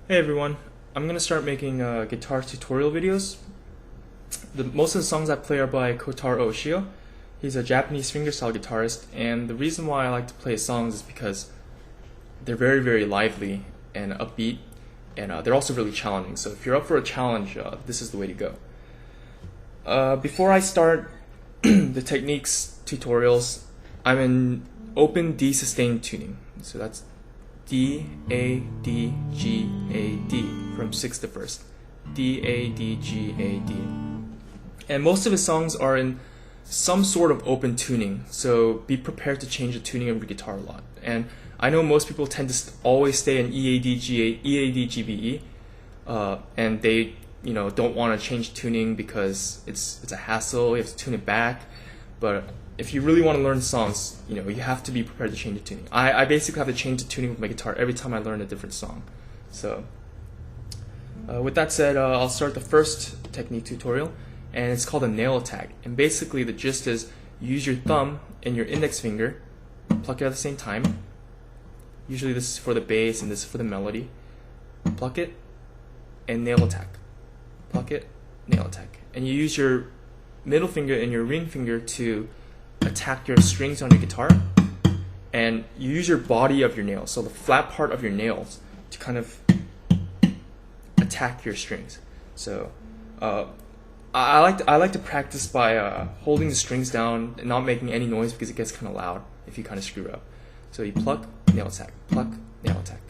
Hey everyone, I'm gonna start making guitar tutorial videos. Most of the songs I play are by Kotaro Oshio. He's a Japanese fingerstyle guitarist, and the reason why I like to play his songs is because they're very lively and upbeat, and they're also really challenging. So if you're up for a challenge, this is the way to go. Before I start the techniques tutorials, I'm in open D sustain tuning. So that's D, A, D, G, A, D from 6th to 1st. D, A, D, G, A, D. And most of his songs are in some sort of open tuning, so be prepared to change the tuning of your guitar a lot. And I know most people tend to always stay in E, A, D, G, A, E, A, D, G, B, E, and they don't want to change tuning because it's a hassle, you have to tune it back. But if you really want to learn songs, you have to be prepared to change the tuning. I basically have to change the tuning of my guitar every time I learn a different song. So with that said, I'll start the first technique tutorial, and it's called a nail attack. And basically the gist is use your thumb and your index finger, pluck it at the same time. Usually this is for the bass and this is for the melody. Pluck it and nail attack. Pluck it, nail attack. And you use your middle finger and your ring finger to attack your strings on your guitar, and you use your body of your nails, so the flat part of your nails, to kind of attack your strings. So I like to practice by holding the strings down and not making any noise because it gets kind of loud if you kind of screw up. So you pluck, nail attack, pluck, nail attack.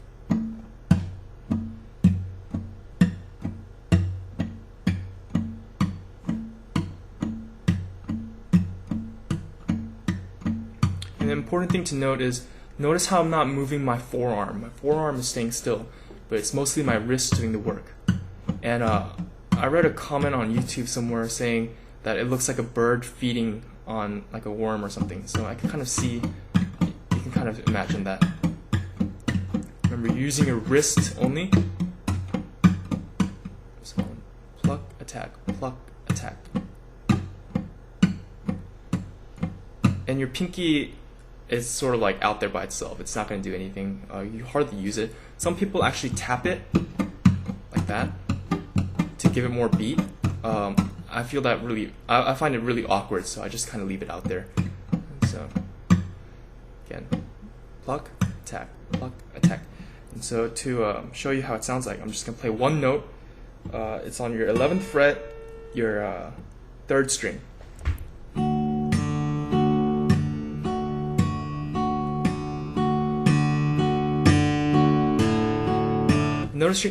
And the important thing to note is, notice how I'm not moving my forearm. My forearm is staying still, but it's mostly my wrist doing the work. And I read a comment on YouTube somewhere saying that it looks like a bird feeding on like a worm or something. So I can kind of see, you can kind of imagine that. Remember, you're using your wrist only. So pluck, attack, pluck, attack. And your pinky is sort of like out there by itself. It's not going to do anything. You hardly use it. Some people actually tap it like that to give it more beat. I feel that I find it really awkward, so I just kind of leave it out there. So again, pluck, attack, pluck, attack. And so to show you how it sounds like, I'm just going to play one note. It's on your 11th fret, your 3rd string.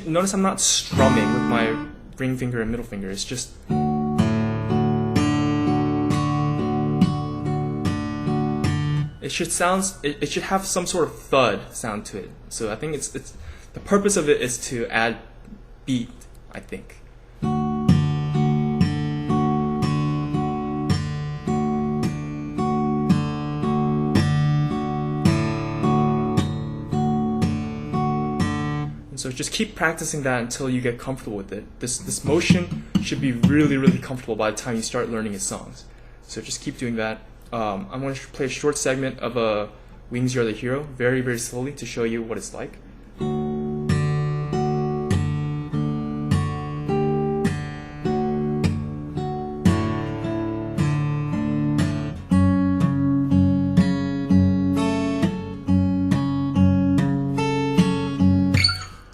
Notice I'm not strumming with my ring finger and middle finger. It's just it should have some sort of thud sound to it. So I think it's the purpose of it is to add beat, I think. So just keep practicing that until you get comfortable with it. This motion should be really comfortable by the time you start learning his songs. So just keep doing that. I'm going to play a short segment of Wings You're the Hero very slowly to show you what it's like.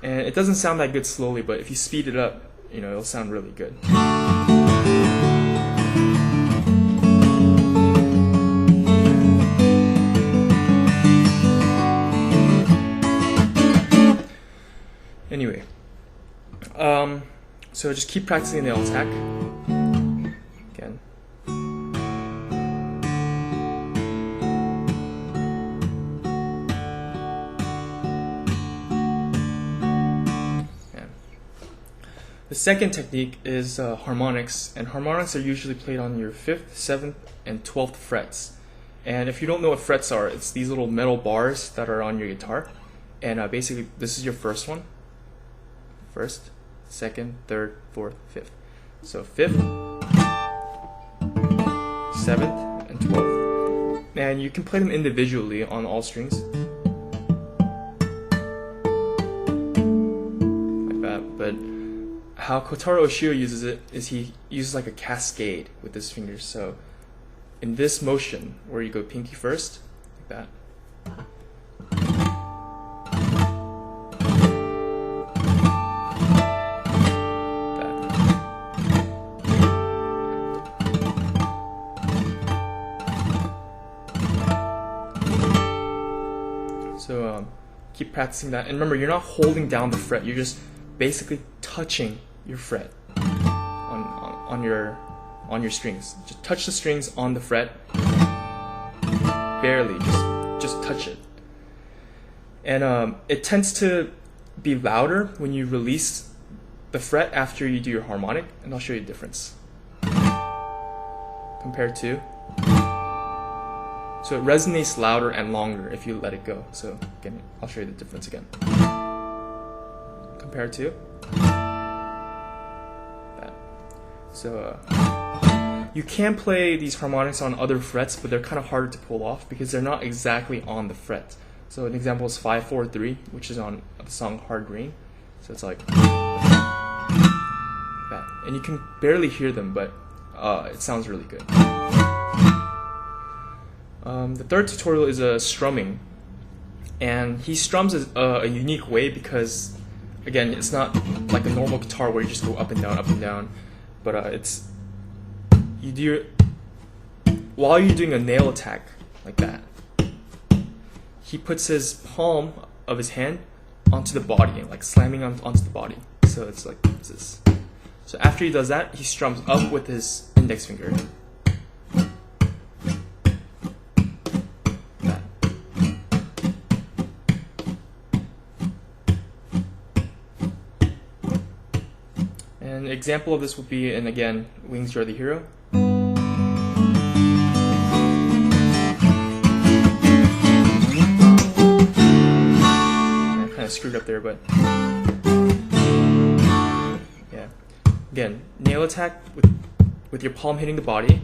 It doesn't sound that good slowly, but if you speed it up, it'll sound really good. Anyway, so just keep practicing the nail attack. Again. The second technique is harmonics, and harmonics are usually played on your 5th, 7th, and 12th frets. And if you don't know what frets are, it's these little metal bars that are on your guitar. And basically, this is your first one. 1st, 2nd, 3rd, 4th, 5th. So 5th, 7th, and 12th. And you can play them individually on all strings. But how Kotaro Oshio uses it is he uses like a cascade with his fingers. So in this motion, where you go pinky first, like that. So keep practicing that, and remember, you're not holding down the fret, you're just basically touching your fret on your strings. Just touch the strings on the fret, barely, just touch it. And it tends to be louder when you release the fret after you do your harmonic, and I'll show you the difference compared to. So it resonates louder and longer if you let it go. So again, I'll show you the difference again. Compared to that. So you can play these harmonics on other frets, but they're kind of harder to pull off because they're not exactly on the fret. So an example is 5-4-3, which is on the song Hard Green. So it's like that. And you can barely hear them, but it sounds really good. The third tutorial is strumming, and he strums a unique way because, again, it's not like a normal guitar where you just go up and down, but it's you do while you're doing a nail attack like that. He puts his palm of his hand onto the body, like slamming onto the body. So it's like this. So after he does that, he strums up with his index finger. An example of this would be, and again, Wings You're the Hero. I kind of screwed up there, but yeah. Again, nail attack with your palm hitting the body,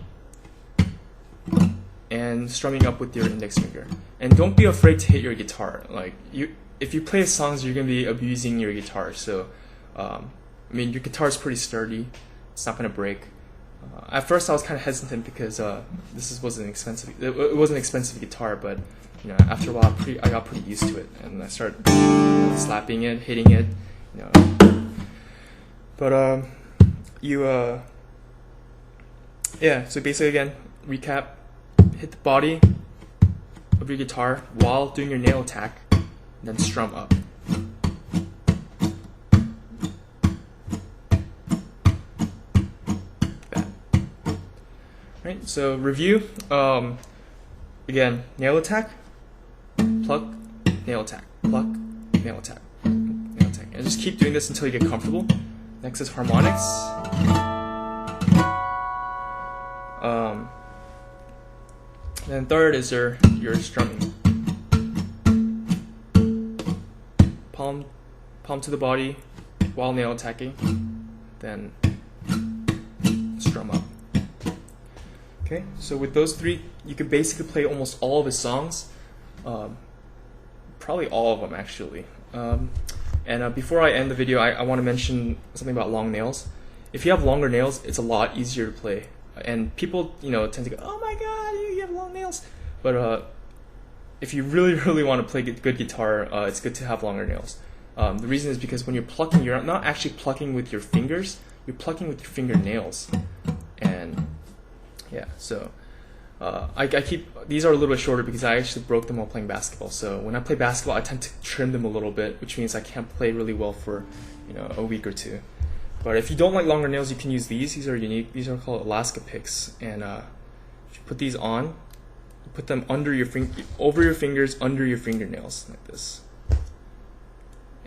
and strumming up with your index finger. And don't be afraid to hit your guitar. Like if you play songs, you're gonna be abusing your guitar. So. I mean, your guitar is pretty sturdy; it's not gonna break. At first, I was kind of hesitant because this wasn't expensive. It was an expensive guitar, but you know, after a while, I got pretty used to it, and I started slapping it, hitting it, you know. But yeah. So basically, again, recap: hit the body of your guitar while doing your nail attack, and then strum up. Right, so review, again, nail attack, pluck, nail attack, pluck, nail attack, nail attack. And just keep doing this until you get comfortable. Next is harmonics. Then third is your strumming. Palm to the body while nail attacking, then strum up. Okay, so with those three, you could basically play almost all of his songs, probably all of them actually. And before I end the video, I want to mention something about long nails. If you have longer nails, it's a lot easier to play. And people, you know, tend to go, "Oh my God, you have long nails!" But if you really want to play good guitar, it's good to have longer nails. The reason is because when you're plucking, you're not actually plucking with your fingers; you're plucking with your fingernails. And yeah, so I keep these are a little bit shorter because I actually broke them while playing basketball. So when I play basketball, I tend to trim them a little bit, which means I can't play really well for a week or two. But if you don't like longer nails, you can use these. These are unique. These are called Alaska picks, and if you put these on, you put them under your over your fingers, under your fingernails, like this,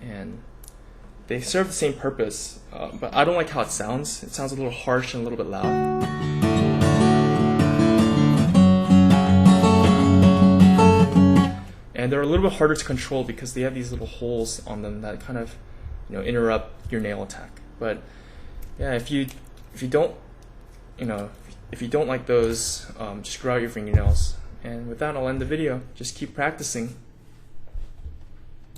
and they serve the same purpose. But I don't like how it sounds. It sounds a little harsh and a little bit loud. And they're a little bit harder to control because they have these little holes on them that kind of, interrupt your nail attack. But yeah, if you don't like those, just grow out your fingernails. And with that, I'll end the video. Just keep practicing.